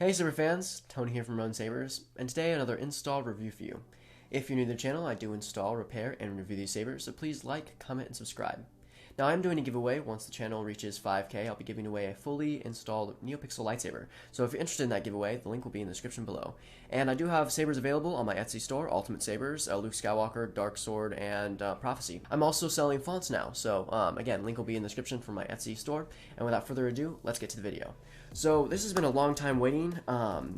Hey Saber fans, Tony here from Run Sabers, and today another install review for you. If you're new to the channel, I do install, repair, and review these sabers, so please like, comment, and subscribe. Now I'm doing a giveaway. Once the channel reaches 5K, I'll be giving away a fully installed Neopixel lightsaber. So if you're interested in that giveaway, the link will be in the description below. And I do have sabers available on my Etsy store, Ultimate Sabers, Luke Skywalker, Dark Sword, and Prophecy. I'm also selling fonts now, so again, link will be in the description for my Etsy store. And without further ado, let's get to the video. So this has been a long time waiting.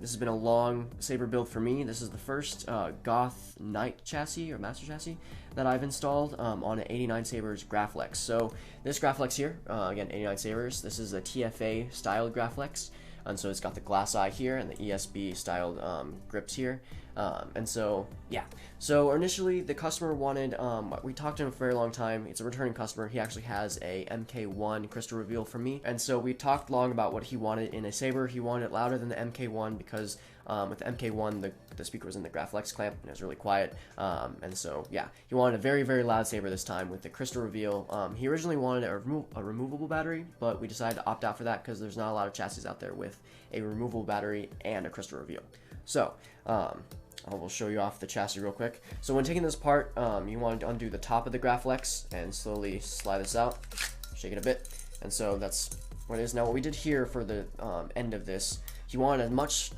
This has been a long saber build for me. This is the first Goth Knight chassis or Master chassis that I've installed on an 89 Sabers Graflex. So this Graflex here, again 89 Sabers, this is a TFA styled Graflex. And so it's got the glass eye here and the ESB styled grips here. And so, yeah. So initially the customer wanted, we talked to him for a very long time. It's a returning customer. He actually has a MK1 crystal reveal from me. And so we talked long about what he wanted in a saber. He wanted it louder than the MK1 because with the MK1, the speaker was in the Graflex clamp and it was really quiet. And so, yeah, he wanted a very, very loud saber this time with the crystal reveal. He originally wanted a removable battery, but we decided to opt out for that because there's not a lot of chassis out there with a removable battery and a crystal reveal. So, I will show you off the chassis real quick. So when taking this apart, you want to undo the top of the Graflex and slowly slide this out, shake it a bit, and so that's what it is. Now what we did here for the end of this, he wanted as much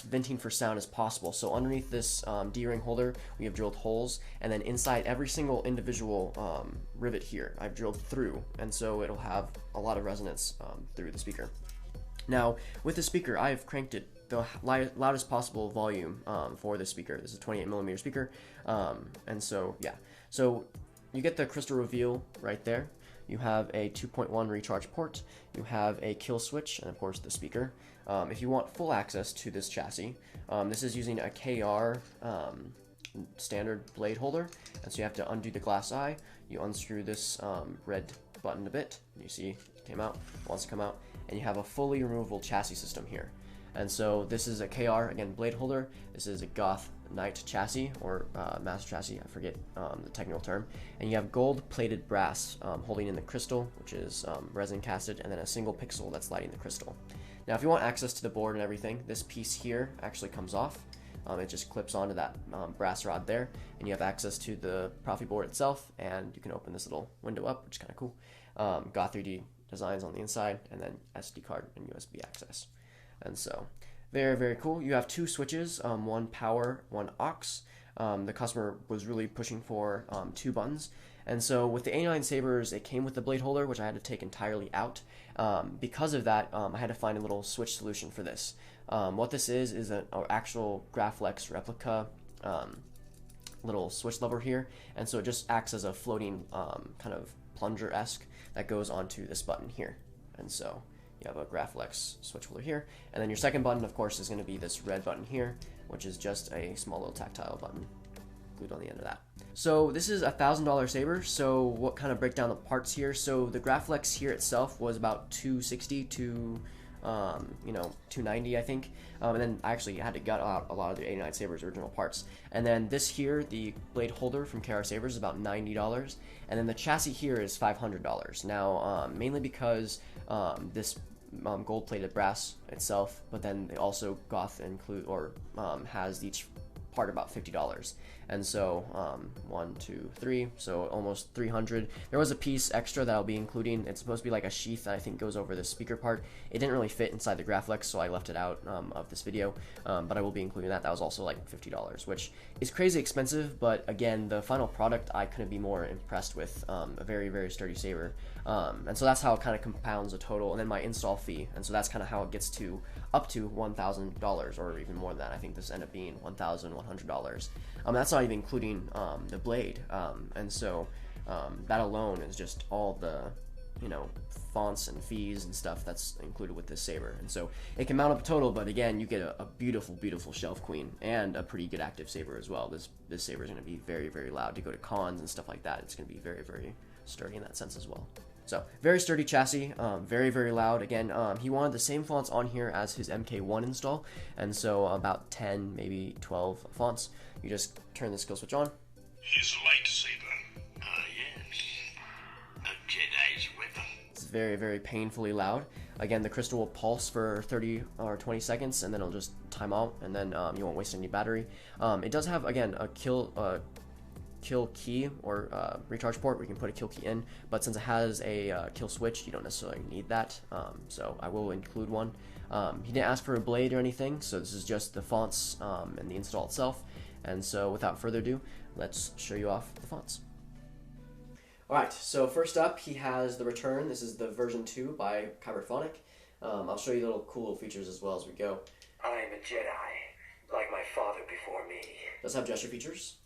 venting for sound as possible. So underneath this D-ring holder, we have drilled holes, and then inside every single individual rivet here, I've drilled through, and so it'll have a lot of resonance through the speaker. Now, with the speaker, I have cranked it the loudest possible volume for this speaker. This is a 28mm speaker, and so, yeah. So, you get the crystal reveal right there. You have a 2.1 recharge port, you have a kill switch, and of course the speaker. If you want full access to this chassis, this is using a KR standard blade holder, and so you have to undo the glass eye, you unscrew this red button a bit, you see it came out, wants to come out, and you have a fully removable chassis system here. And so this is a KR, again, blade holder. This is a Goth Knight chassis, or Master chassis, I forget the technical term. And you have gold-plated brass holding in the crystal, which is resin casted, and then a single pixel that's lighting the crystal. Now, if you want access to the board and everything, this piece here actually comes off. It just clips onto that brass rod there, and you have access to the proffie board itself, and you can open this little window up, which is kind of cool. Goth 3D designs on the inside, and then SD card and USB access. And so, very, very cool. You have two switches, one power, one aux. The customer was really pushing for 2 buttons. And so with the 89 Sabers, it came with the blade holder, which I had to take entirely out. Because of that, I had to find a little switch solution for this. What this is an actual Graflex replica little switch lever here. And so it just acts as a floating kind of plunger-esque that goes onto this button here. And so you have a Graflex switch holder here, and then your second button, of course, is going to be this red button here, which is just a small little tactile button glued on the end of that. So this is a $1,000 saber. So what kind of break down the parts here? So the Graflex here itself was about $260 to $290, I think, and then I actually had to gut out a lot of the 89 Sabers original parts. And then this here, the blade holder from KR Sabers, is about $90, and then the chassis here is $500. Now, mainly because this gold-plated brass itself, but then they also Goth include or has each part about $50, and so 1, 2, 3, so almost 300. There was a piece extra that I'll be including. It's supposed to be like a sheath that I think goes over the speaker part. It didn't really fit inside the Graflex, so I left it out of this video, but I will be including that. That was also like $50, which is crazy expensive, but again, the final product I couldn't be more impressed with. A very, very sturdy saber, and so that's how it kind of compounds a total, and then my install fee, and so that's kind of how it gets to up to $1,000 or even more than that. I think this ended up being $1,100. That's not even including the blade, and so that alone is just all the fonts and fees and stuff that's included with this saber. And so it can mount up a total, but again, you get a beautiful, beautiful shelf queen and a pretty good active saber as well. This saber is going to be very, very loud to go to cons and stuff like that. It's going to be very, very sturdy in that sense as well. So, very sturdy chassis, very, very loud. Again, he wanted the same fonts on here as his MK1 install, and so about 10, maybe 12 fonts. You just turn the skill switch on. His lightsaber. Ah, yes. A Jedi's weapon. It's very, very painfully loud. Again, the crystal will pulse for 30 or 20 seconds, and then it'll just time out, and then you won't waste any battery. It does have, again, a kill key or recharge port where you can put a kill key in, but since it has a kill switch, you don't necessarily need that, so I will include one. He didn't ask for a blade or anything, so this is just the fonts and the install itself. And so without further ado, let's show you off the fonts. Alright, so first up he has the Return. This is the version 2 by Korbanth. I'll show you the little cool features as well as we go. I'm a Jedi, like my father before me. Does have gesture features.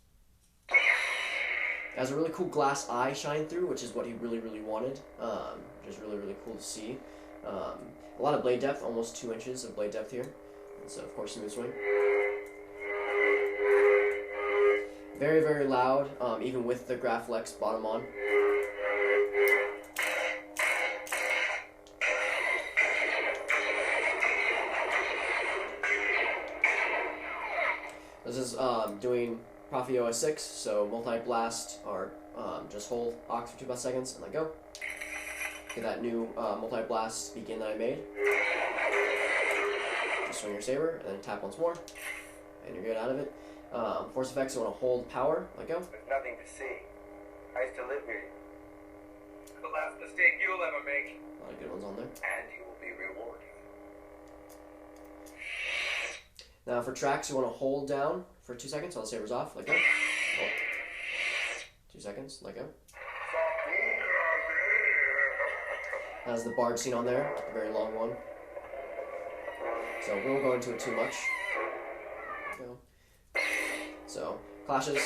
It has a really cool glass eye shine through, which is what he really wanted, which is really cool to see. A lot of blade depth, almost 2 inches of blade depth here. And so of course smooth swing. Very loud, even with the Graflex bottom on. This is doing proffie OS 6, so multi-blast or just hold Ox for 2 seconds and let go. Get that new multi-blast begin that I made. Just swing your saber and then tap once more, and you're good out of it. Force effects, you want to hold power, let go. There's nothing to see. I still live here. The last mistake you'll ever make. A lot of good ones on there. And you will be rewarded. Now for tracks, you want to hold down for 2 seconds while the saber's off, let go. Oh. 2 seconds, let go. Has the barge scene on there, a very long one. So we won't go into it too much. Go. So, clashes.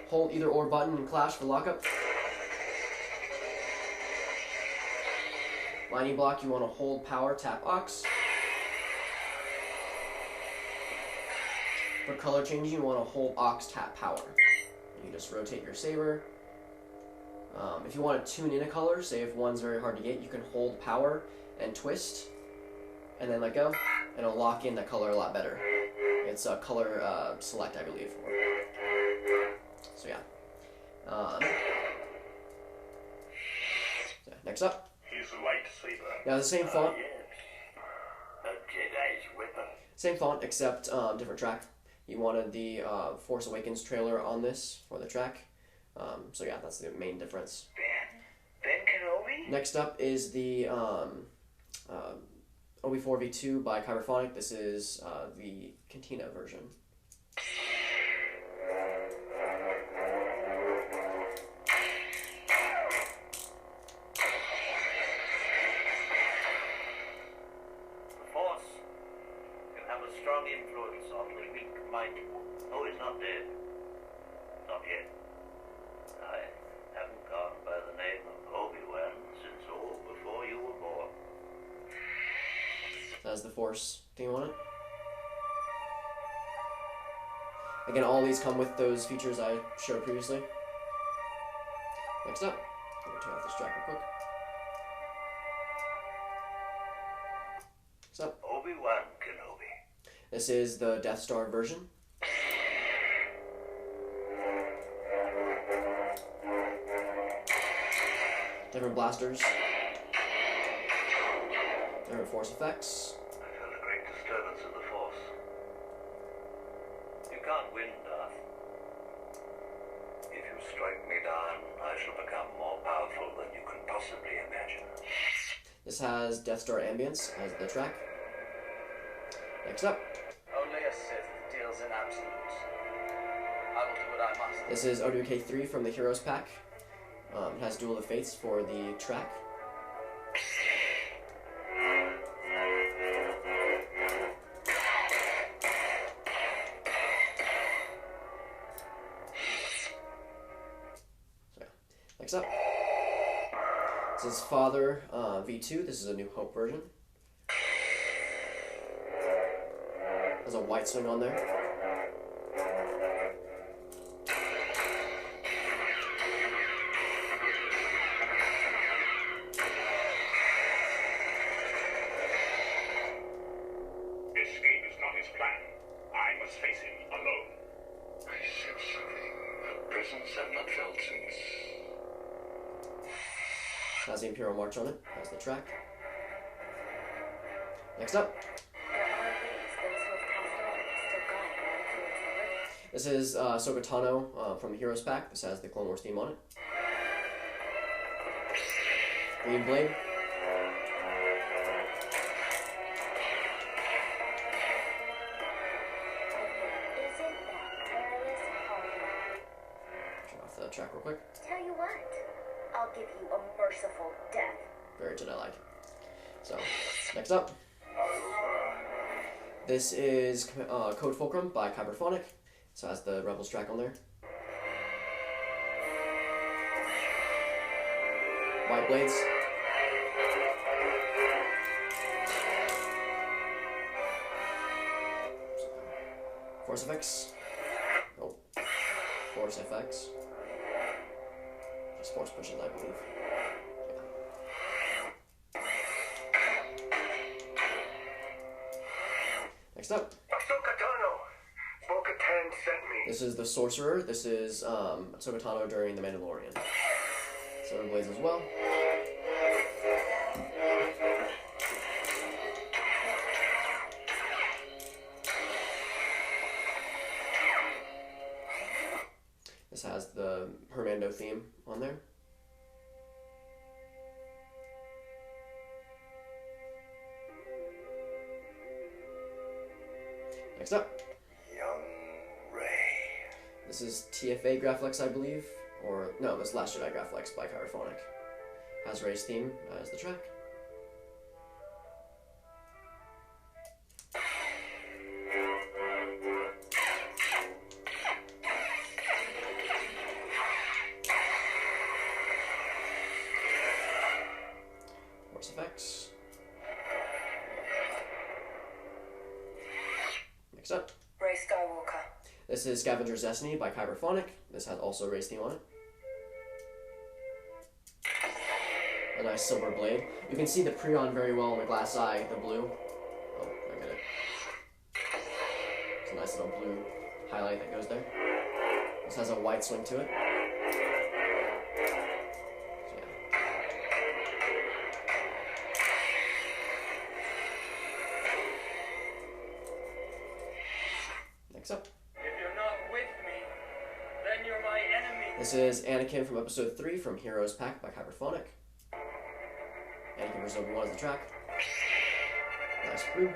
Hold either or button and clash for lockup. Lining block, you want to hold power, tap Ox. For color changing, you want to hold Ox, tap power. You just rotate your saber. If you want to tune in a color, say if one's very hard to get, you can hold power and twist, and then let go, and it'll lock in that color a lot better. It's a color select, I believe. So yeah. So next up. His lightsaber. Now the same font. Yes. A Jedi's weapon. Same font, except different track. You wanted the Force Awakens trailer on this for the track. So yeah, that's the main difference. Ben Kenobi? Next up is the OB4V2 by Korbanth. This is the Cantina version. The Force can have a strong influence on the weak mind. Oh, he's not dead. Not yet. I haven't gone by the name of ObiWan since before you were born. That's the Force theme on it. Again, all these come with those features I showed previously. Next up, I'm going to turn off this track real quick. Next up, Obi-Wan Kenobi. this is the Death Star version. Different blasters. Different force effects. I felt a great disturbance of the Force. You can't win, Darth. If you strike me down, I shall become more powerful than you can possibly imagine. This has Death Star ambience as the track. Next up, Only a Sith deals in absolutes. I will do what I must. this is OWK3 from the Heroes Pack. It has Duel of the Fates for the track. So, next up, this is Father V2. This is a New Hope version. There's a white swing on there. Escape is not his plan. I must face him alone. I sense something. A presence I've not felt since. Has the Imperial March on it. Has the track. Next up, There are ways those who have passed on can still guide where the fluids are living. this is Ahsoka Tano from the Heroes Pack. This has the Clone Wars theme on it. Green blade. Isn't that perilous hard? Turn off the track real quick. Tell you what, I'll give you a merciful death. Very Jedi-like. So, next up. This is Code Fulcrum by Kyberphonic. So it has the Rebels track on there. White blades. Force effects. Oh. Force FX. Just force pushes, I believe. Next up. Ahsoka Tano! Bo-Katan sent me. This is the Sorcerer. This is Ahsoka Tano during the Mandalorian. Silver blades as well. This has the Hernando theme on there. Next up. Young Rey. This is TFA Graflex, I believe. Or, no, this Last Jedi Graflex by Kyberphonic. Has Rey's theme as the track. Force effects. Next up. Rey Skywalker. This is Scavengers Destiny by Kyberphonic. This has also Rey's theme on it. A nice silver blade. You can see the Prion very well in the glass eye, the blue. Oh, I get it. It's a nice little blue highlight that goes there. This has a white swing to it. So, yeah. Next up. If you're not with me, then you're my enemy. This is Anakin from Episode 3 from Heroes Pack by Kyberphonic. Anakin vs. ObiWan is the track. Nice blue.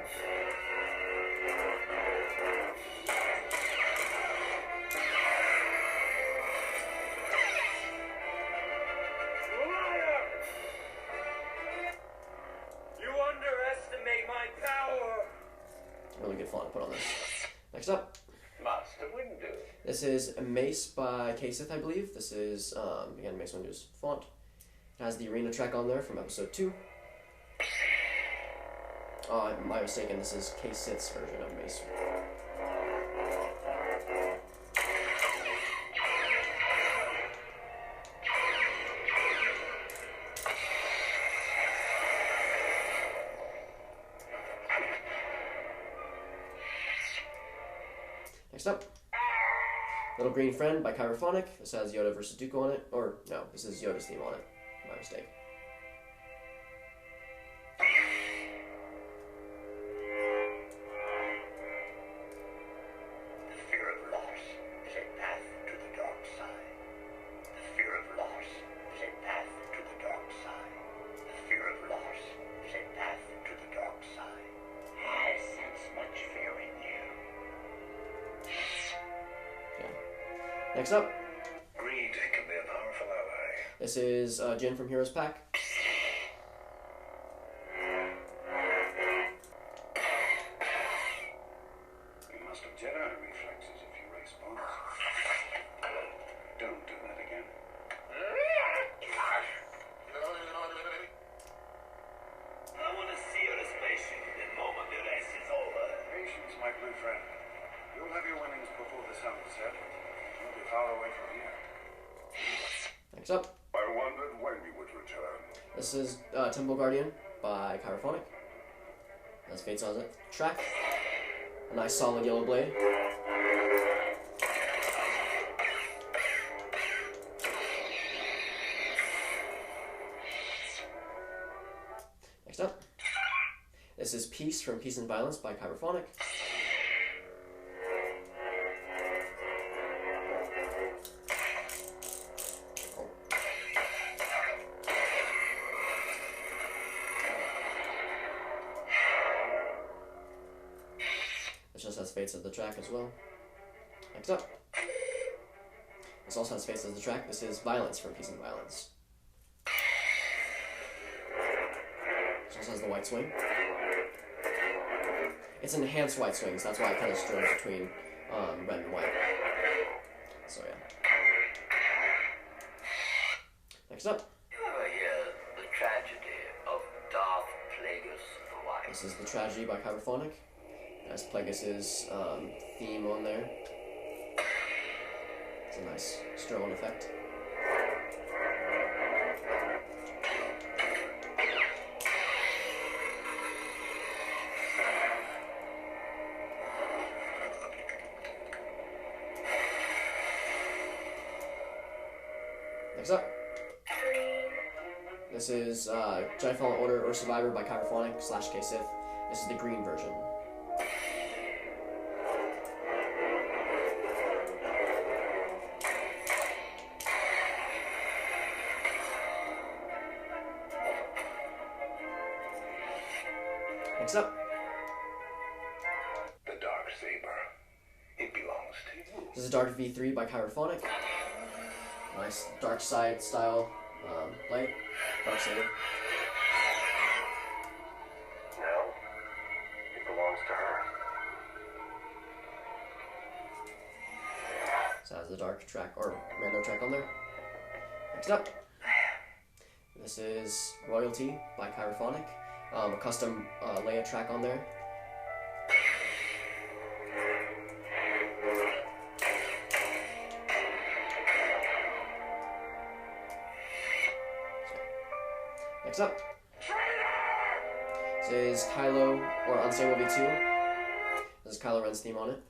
Liar! You underestimate my power. Really good font to put on this. Next up. Master Windu. This is Mace by K-Sith, I believe. This is, again, Mace Windu's font. It has the arena track on there from Episode 2. Oh, my mistaken, this is K-Sith's version of Mace. Next up. Little Green Friend by Kyberphonic. This has Yoda vs. Dooku on it. Or, no, this is Yoda's theme on it. My mistake. The fear of loss is a path to the dark side. The fear of loss is a path to the dark side. The fear of loss is a path to the dark side. I sense much fear in you. Yeah. Next up. Greed can be a powerful ally. This is Jin from Heroes Pack. You must have Jedi reflexes if you race bombs. Don't do that again. I want to see your spaceship the moment the race is over. Patience, my blue friend. You'll have your winnings before the sun has set. You'll be far away from here. Next up. I wondered when you would return. This is Temple Guardian by Kyberphonic. That's Fate's on it. Track. A nice solid yellow blade. Next up. This is Peace from Peace and Violence by Kyberphonic. This just has Fates of the track as well. Next up. This also has Fates of the track. This is Violence from Peace and Violence. This also has the white swing. It's an enhanced white swing, so that's why it kind of stirs between red and white. So yeah. Next up. You ever hear the tragedy of Darth Plagueis the White? This is the Tragedy by Kyberphonic. That's Plagueis' theme on there. It's a nice Sterling effect. Next up. This is Jedi Fallen Order or Survivor by Kyberphonic / K-Sith. This is the green version. Next up. The dark saber. It belongs to you. This is Dark V3 by Kyberphonic. Nice dark side style light. Dark saber. No, it belongs to her. So it has the dark track or random track on there. Next up. This is Royalty by Kyberphonic. A custom Leia track on there. Next up. This is Kylo or Unstable V2. This is Kylo Ren's theme on it.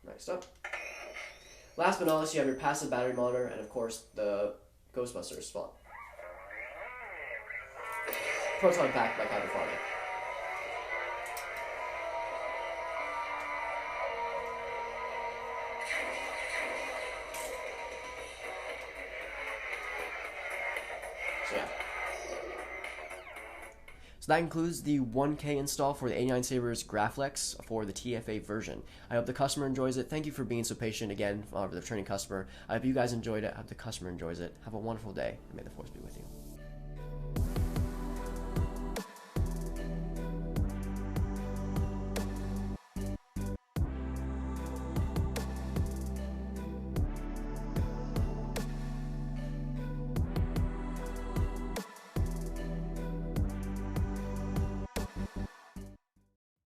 Next up. Last but not least, you have your passive battery monitor and, of course, the Ghostbusters spawn. Proton Pack by Kyberphonic. So yeah. So that concludes the 1K install for the 89 Sabers Graflex for the TFA version. I hope the customer enjoys it. Thank you for being so patient again for the returning customer. I hope you guys enjoyed it. I hope the customer enjoys it. Have a wonderful day, and may the force be with you.